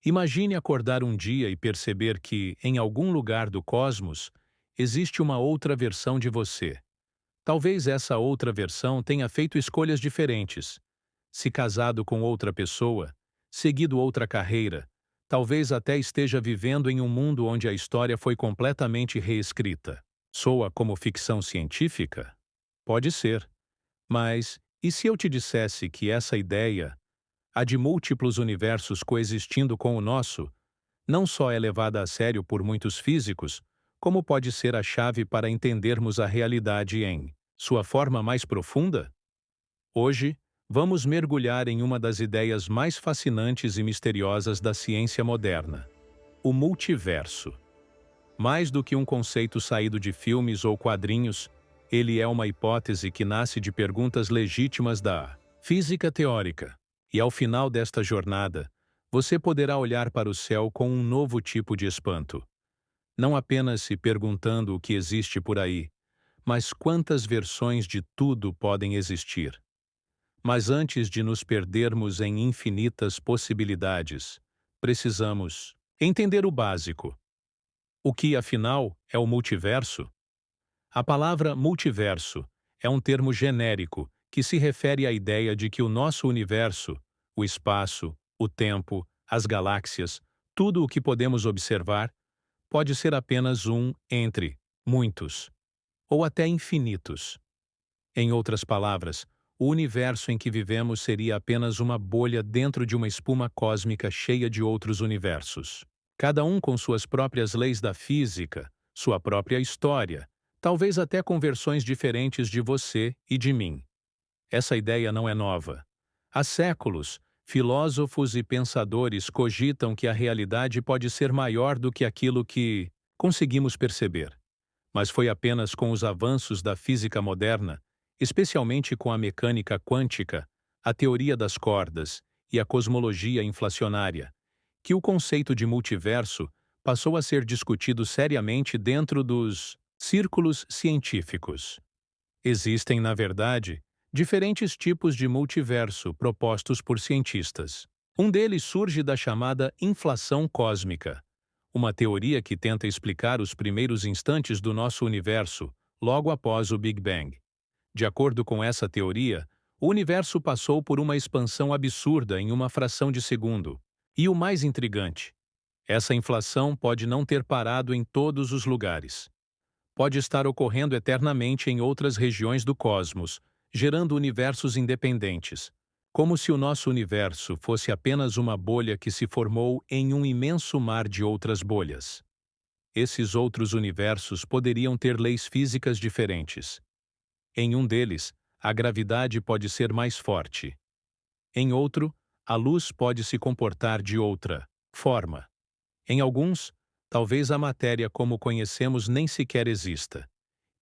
Imagine acordar um dia e perceber que, em algum lugar do cosmos, existe uma outra versão de você. Talvez essa outra versão tenha feito escolhas diferentes, se casado com outra pessoa, seguido outra carreira, talvez até esteja vivendo em um mundo onde a história foi completamente reescrita. Soa como ficção científica? Pode ser. Mas, e se eu te dissesse que essa ideia, a de múltiplos universos coexistindo com o nosso, não só é levada a sério por muitos físicos, como pode ser a chave para entendermos a realidade em sua forma mais profunda? Hoje, vamos mergulhar em uma das ideias mais fascinantes e misteriosas da ciência moderna: o multiverso. Mais do que um conceito saído de filmes ou quadrinhos, ele é uma hipótese que nasce de perguntas legítimas da física teórica. E ao final desta jornada, você poderá olhar para o céu com um novo tipo de espanto. Não apenas se perguntando o que existe por aí, mas quantas versões de tudo podem existir. Mas antes de nos perdermos em infinitas possibilidades, precisamos entender o básico. O que, afinal, é o multiverso? A palavra multiverso é um termo genérico que se refere à ideia de que o nosso universo, o espaço, o tempo, as galáxias, tudo o que podemos observar, pode ser apenas um entre muitos, ou até infinitos. Em outras palavras, o universo em que vivemos seria apenas uma bolha dentro de uma espuma cósmica cheia de outros universos. Cada um com suas próprias leis da física, sua própria história, talvez até com versões diferentes de você e de mim. Essa ideia não é nova. Há séculos, filósofos e pensadores cogitam que a realidade pode ser maior do que aquilo que conseguimos perceber. Mas foi apenas com os avanços da física moderna, especialmente com a mecânica quântica, a teoria das cordas e a cosmologia inflacionária, que o conceito de multiverso passou a ser discutido seriamente dentro dos círculos científicos. Existem, na verdade, diferentes tipos de multiverso propostos por cientistas. Um deles surge da chamada inflação cósmica, uma teoria que tenta explicar os primeiros instantes do nosso universo, logo após o Big Bang. De acordo com essa teoria, o universo passou por uma expansão absurda em uma fração de segundo. E o mais intrigante, essa inflação pode não ter parado em todos os lugares. Pode estar ocorrendo eternamente em outras regiões do cosmos, gerando universos independentes, como se o nosso universo fosse apenas uma bolha que se formou em um imenso mar de outras bolhas. Esses outros universos poderiam ter leis físicas diferentes. Em um deles, a gravidade pode ser mais forte. Em outro, a luz pode se comportar de outra forma. Em alguns, talvez a matéria como conhecemos nem sequer exista.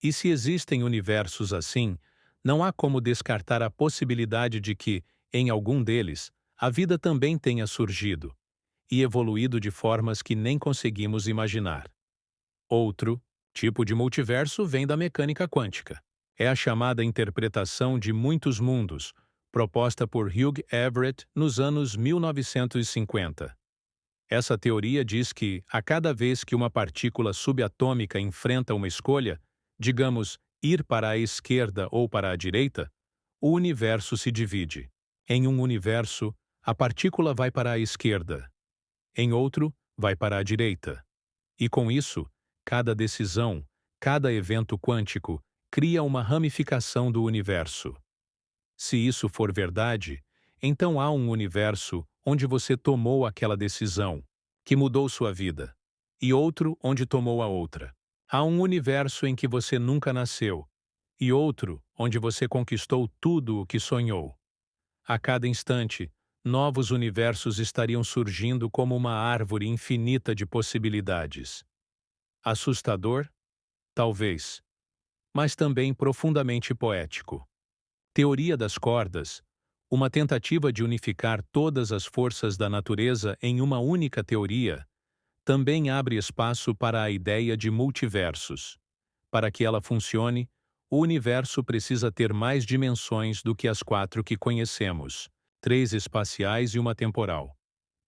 E se existem universos assim, não há como descartar a possibilidade de que, em algum deles, a vida também tenha surgido e evoluído de formas que nem conseguimos imaginar. Outro tipo de multiverso vem da mecânica quântica. É a chamada interpretação de muitos mundos, proposta por Hugh Everett nos anos 1950. Essa teoria diz que, a cada vez que uma partícula subatômica enfrenta uma escolha, digamos, ir para a esquerda ou para a direita, o universo se divide. Em um universo, a partícula vai para a esquerda. Em outro, vai para a direita. E com isso, cada decisão, cada evento quântico, cria uma ramificação do universo. Se isso for verdade, então há um universo onde você tomou aquela decisão, que mudou sua vida, e outro onde tomou a outra. Há um universo em que você nunca nasceu, e outro onde você conquistou tudo o que sonhou. A cada instante, novos universos estariam surgindo como uma árvore infinita de possibilidades. Assustador? Talvez, mas também profundamente poético. Teoria das cordas, uma tentativa de unificar todas as forças da natureza em uma única teoria, também abre espaço para a ideia de multiversos. Para que ela funcione, o universo precisa ter mais dimensões do que as 4 que conhecemos, 3 espaciais e uma temporal.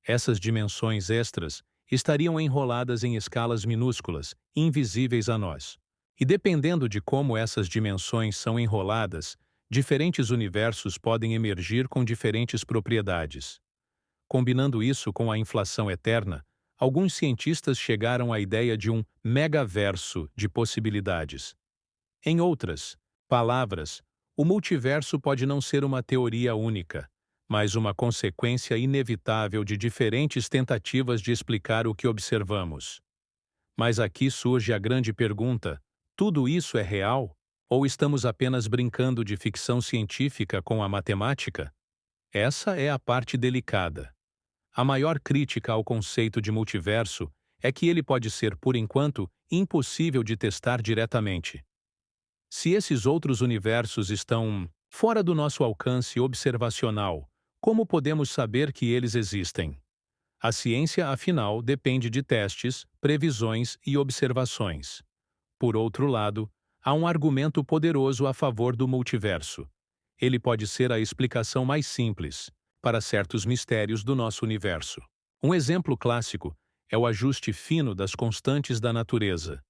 Essas dimensões extras estariam enroladas em escalas minúsculas, invisíveis a nós. E dependendo de como essas dimensões são enroladas, diferentes universos podem emergir com diferentes propriedades. Combinando isso com a inflação eterna, alguns cientistas chegaram à ideia de um megaverso de possibilidades. Em outras palavras, o multiverso pode não ser uma teoria única, mas uma consequência inevitável de diferentes tentativas de explicar o que observamos. Mas aqui surge a grande pergunta: tudo isso é real? Ou estamos apenas brincando de ficção científica com a matemática? Essa é a parte delicada. A maior crítica ao conceito de multiverso é que ele pode ser, por enquanto, impossível de testar diretamente. Se esses outros universos estão fora do nosso alcance observacional, como podemos saber que eles existem? A ciência, afinal, depende de testes, previsões e observações. Por outro lado, há um argumento poderoso a favor do multiverso. Ele pode ser a explicação mais simples para certos mistérios do nosso universo. Um exemplo clássico é o ajuste fino das constantes da natureza.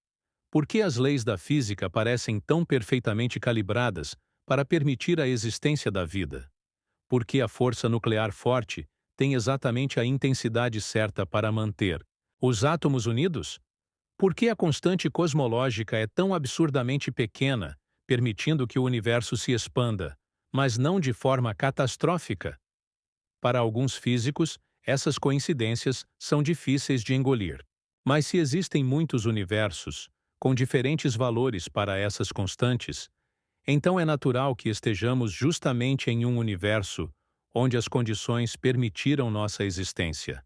Por que as leis da física parecem tão perfeitamente calibradas para permitir a existência da vida? Por que a força nuclear forte tem exatamente a intensidade certa para manter os átomos unidos? Por que a constante cosmológica é tão absurdamente pequena, permitindo que o universo se expanda, mas não de forma catastrófica? Para alguns físicos, essas coincidências são difíceis de engolir. Mas se existem muitos universos, com diferentes valores para essas constantes, então é natural que estejamos justamente em um universo onde as condições permitiram nossa existência.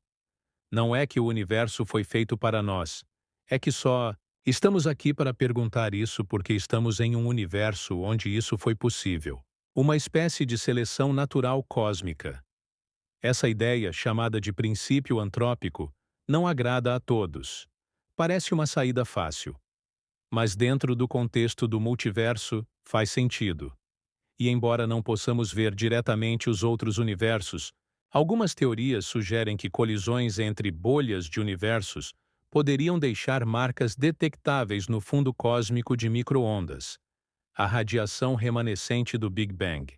Não é que o universo foi feito para nós, é que só estamos aqui para perguntar isso porque estamos em um universo onde isso foi possível. Uma espécie de seleção natural cósmica. Essa ideia, chamada de princípio antrópico, não agrada a todos. Parece uma saída fácil. Mas dentro do contexto do multiverso, faz sentido. E embora não possamos ver diretamente os outros universos, algumas teorias sugerem que colisões entre bolhas de universos poderiam deixar marcas detectáveis no fundo cósmico de micro-ondas, a radiação remanescente do Big Bang.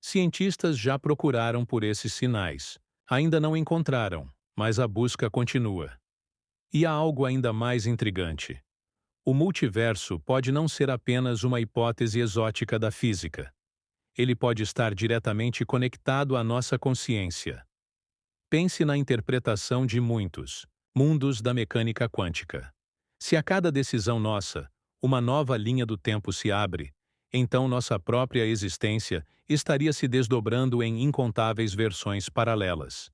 Cientistas já procuraram por esses sinais. Ainda não encontraram, mas a busca continua. E há algo ainda mais intrigante. O multiverso pode não ser apenas uma hipótese exótica da física. Ele pode estar diretamente conectado à nossa consciência. Pense na interpretação de muitos mundos da mecânica quântica. Se a cada decisão nossa, uma nova linha do tempo se abre, então nossa própria existência estaria se desdobrando em incontáveis versões paralelas.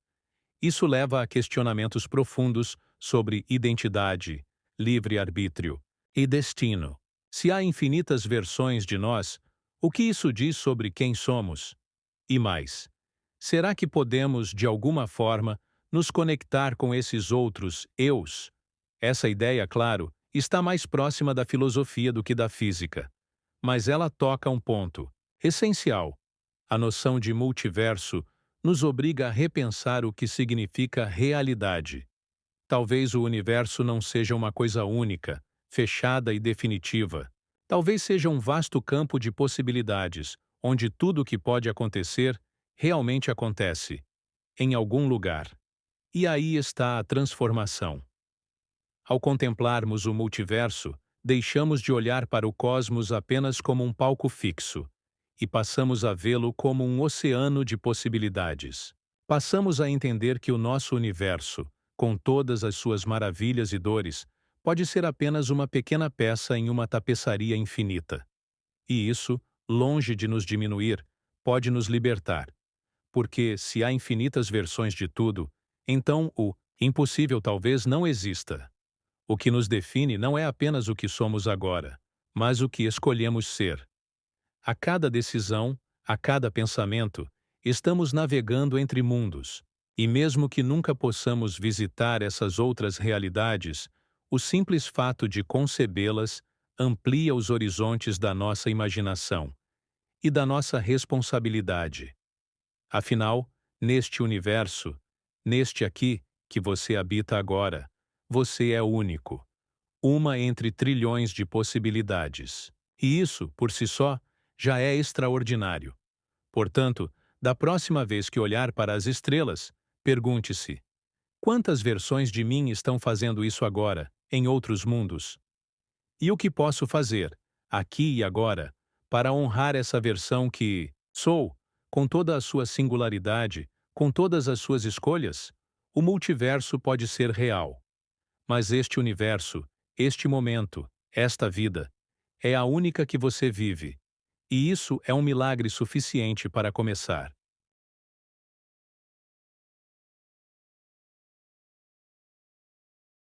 Isso leva a questionamentos profundos sobre identidade, livre-arbítrio e destino. Se há infinitas versões de nós, o que isso diz sobre quem somos? E mais, será que podemos, de alguma forma, nos conectar com esses outros eus? Essa ideia, claro, está mais próxima da filosofia do que da física. Mas ela toca um ponto essencial. A noção de multiverso nos obriga a repensar o que significa realidade. Talvez o universo não seja uma coisa única, fechada e definitiva. Talvez seja um vasto campo de possibilidades, onde tudo o que pode acontecer realmente acontece, em algum lugar. E aí está a transformação. Ao contemplarmos o multiverso, deixamos de olhar para o cosmos apenas como um palco fixo e passamos a vê-lo como um oceano de possibilidades. Passamos a entender que o nosso universo, com todas as suas maravilhas e dores, pode ser apenas uma pequena peça em uma tapeçaria infinita. E isso, longe de nos diminuir, pode nos libertar. Porque, se há infinitas versões de tudo, então o impossível talvez não exista. O que nos define não é apenas o que somos agora, mas o que escolhemos ser. A cada decisão, a cada pensamento, estamos navegando entre mundos, e mesmo que nunca possamos visitar essas outras realidades, o simples fato de concebê-las amplia os horizontes da nossa imaginação e da nossa responsabilidade. Afinal, neste universo, Neste aqui, que você habita agora, você é único. Uma entre trilhões de possibilidades. E isso, por si só, já é extraordinário. Portanto, da próxima vez que olhar para as estrelas, pergunte-se: quantas versões de mim estão fazendo isso agora, em outros mundos? E o que posso fazer, aqui e agora, para honrar essa versão que sou, com toda a sua singularidade, com todas as suas escolhas? O multiverso pode ser real. Mas este universo, este momento, esta vida, é a única que você vive. E isso é um milagre suficiente para começar.